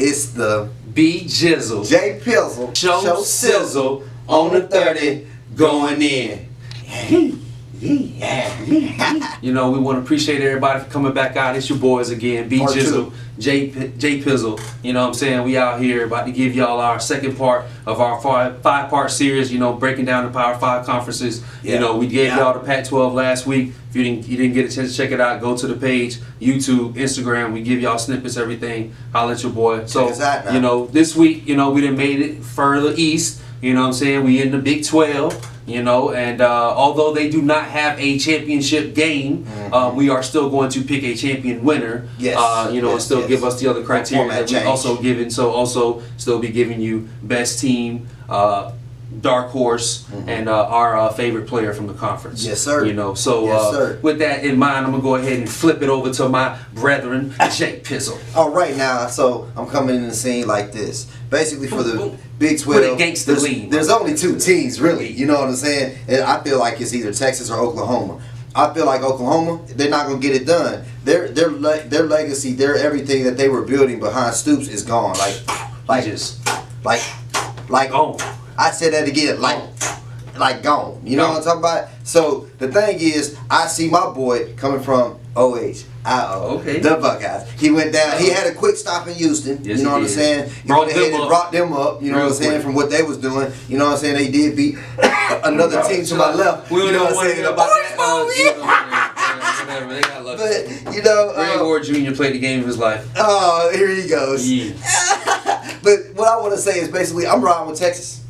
It's the B Jizzle. J Pizzle. Show Sizzle on the 30 going in. You know, we want to appreciate everybody for coming back out. It's your boys again, B Jizzle, J Pizzle. You know what I'm saying? We out here about to give y'all our second part of our five-part series, you know, breaking down the Power 5 conferences. Yeah. You know, we gave y'all the Pac-12 last week. If you didn't get a chance to check it out, go to the page, YouTube, Instagram. We give y'all snippets, everything. Holla at your boy. So, you know, this week, you know, we done made it further east. You know what I'm saying? We in the Big 12. You know, and although they do not have a championship game, we are still going to pick a champion winner. Yes. You know, and still give us the other criteria that we also given. So also still be giving you best team, dark horse, and our favorite player from the conference. Yes, sir. You know, so with that in mind, I'm gonna go ahead and flip it over to my brethren, J Pizzle. All right, now, so I'm coming in the scene like this. Basically, for the Big 12, there's only two teams, really. You know what I'm saying? And I feel like it's either Texas or Oklahoma. I feel like Oklahoma, they're not gonna get it done. Their legacy, their everything that they were building behind Stoops is gone. Like gone. I said that again, like gone. You know what I'm talking about? So the thing is, I see my boy coming from the Buckeyes. He went down. He had a quick stop in Houston. Yes, you know what I'm saying? He brought them up. You know what I'm saying? From what they was doing. You know what I'm saying? They did beat another team to my left. We you know what I'm saying? About that. They got lucky. But you know, Greg Ward Jr. played the game of his life. Oh, here he goes. Yeah. But what I want to say is basically, I'm riding with Texas.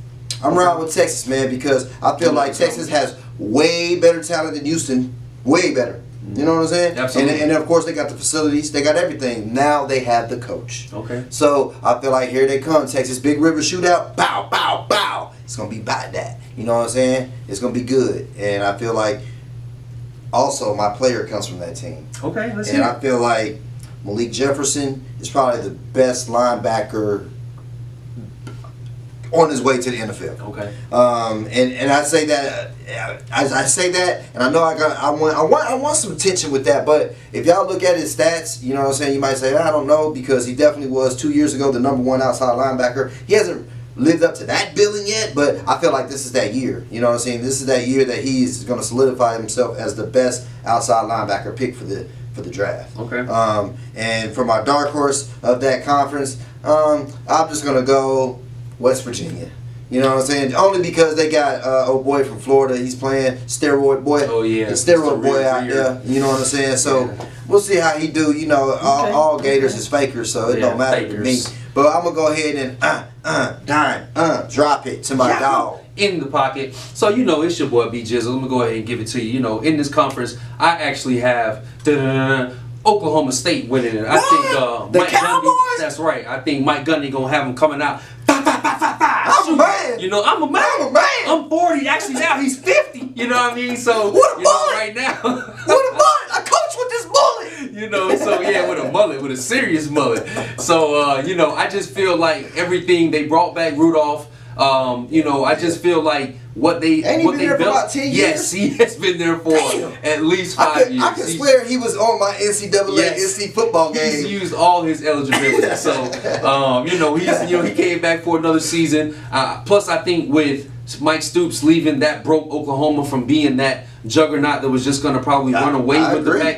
I'm riding with Texas, man, because I feel like Texas has way better talent than Houston. Way better. You know what I'm saying? Absolutely. And of course they got the facilities, they got everything. Now they have the coach. Okay. So I feel like here they come, Texas Big River Shootout. Bow, bow, bow. It's gonna be about that. You know what I'm saying? It's gonna be good. And I feel like also my player comes from that team. Okay, let's see. And I feel like Malik Jefferson is probably the best linebacker on his way to the NFL. Okay. And I say that I say that, and I know I want some attention with that. But if y'all look at his stats, you know what I'm saying, you might say I don't know, because he definitely was 2 years ago the #1 outside linebacker. He hasn't lived up to that billing yet, but I feel like this is that year. You know what I'm saying? This is that year that he's going to solidify himself as the best outside linebacker pick for the draft. Okay. And for my dark horse of that conference, I'm just gonna go West Virginia. You know what I'm saying? Only because they got old boy from Florida. He's playing steroid boy. Oh yeah, the steroid boy out there. You know what I'm saying? So we'll see how he do. You know, all Gators is fakers, so it don't matter to me. But I'm gonna go ahead and drop it to my dog. In the pocket. So, you know, it's your boy B Jizzle. I'm going to go ahead and give it to you. You know, in this conference, I actually have Oklahoma State winning it. I think Mike Gundy, that's right. I think Mike Gundy going to have him coming out. I'm a man. You know, I'm a man. I'm 40. Actually, now he's 50. You know what I mean? So, what a bullet. Right now. What a bullet. I coach with this bullet. You know, so yeah, with a mullet, with a serious mullet. So, you know, I just feel like everything, they brought back Rudolph. You know, I just feel like what they built. For about 10 years? Yes, he has been there for at least 5 years. I can swear he was on my NCAA NC football game. He's used all his eligibility. So, you know, he came back for another season. Plus, I think with Mike Stoops leaving, that broke Oklahoma from being that juggernaut that was just going to probably run away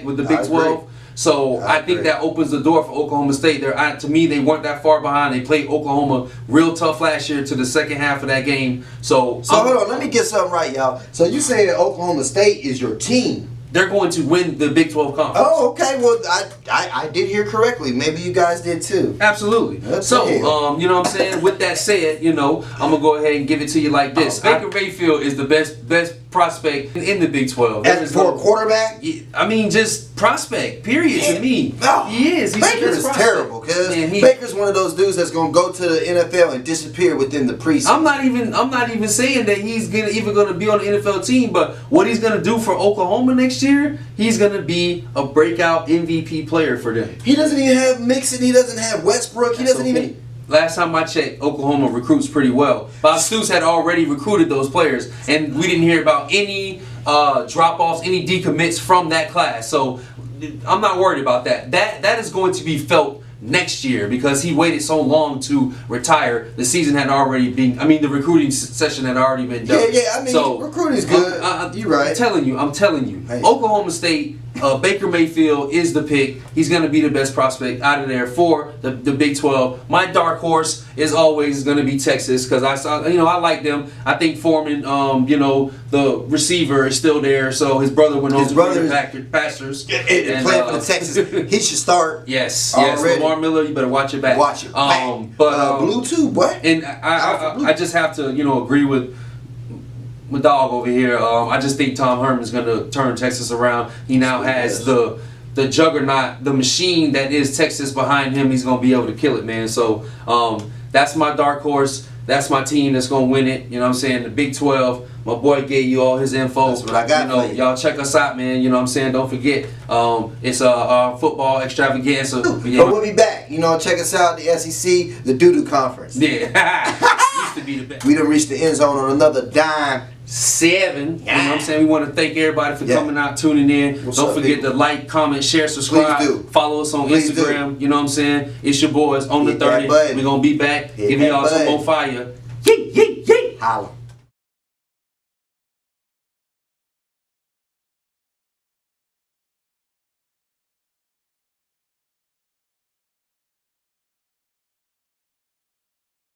with the Big 12. So I think that opens the door for Oklahoma State. To me, they weren't that far behind. They played Oklahoma real tough last year to the second half of that game. So hold on, let me get something right, y'all. So you say that Oklahoma State is your team? They're going to win the Big 12 conference. Oh, okay. Well, I did hear correctly. Maybe you guys did too. Absolutely. So, you know what I'm saying? With that said, you know, I'm going to go ahead and give it to you like this. Baker Mayfield is the best prospect in the Big 12. As for a quarterback? I mean, just prospect, period, to me. No. He is. Baker is terrible, because Baker's one of those dudes that's going to go to the NFL and disappear within the preseason. I'm not even saying that he's even going to be on the NFL team, but what he's going to do for Oklahoma next year, he's going to be a breakout MVP player for them. He doesn't even have Mixon. He doesn't have Westbrook. He doesn't even... Last time I checked, Oklahoma recruits pretty well. Bob Stoops had already recruited those players, and we didn't hear about any drop-offs, any decommits from that class. So I'm not worried about that. That is going to be felt next year because he waited so long to retire. The season had already been. I mean, the recruiting session had already been done. Yeah. I mean, so, recruiting's good. You're right. I'm telling you. Hey. Oklahoma State. Baker Mayfield is the pick. He's going to be the best prospect out of there for the Big 12. My dark horse is always going to be Texas because I like them. I think Foreman, the receiver is still there. So his brother went on to the Pastors. And playing for the Texas. He should start. Yes. Lamar Miller, you better watch it back. Watch it back. But blue too, boy. And I just have to agree with my dog over here. I just think Tom Herman's going to turn Texas around. He now has the juggernaut, the machine that is Texas behind him. He's going to be able to kill it, man. So that's my dark horse. That's my team that's going to win it. You know what I'm saying? The Big 12. My boy gave you all his info. That's what I got. Y'all check us out, man. You know what I'm saying? Don't forget, it's our football extravaganza. But we'll be back. Check us out. The SEC, the Doo-Doo Conference. Yeah. Used to be the best. We done reached the end zone on another dime. 7. You know what I'm saying? We want to thank everybody for coming out, tuning in. Don't forget to like, comment, share, subscribe. Please do. Follow us on Instagram. You know what I'm saying? It's your boys on the 30. We're going to be back. Giving y'all some more fire. Yee, yee, yee. Holla.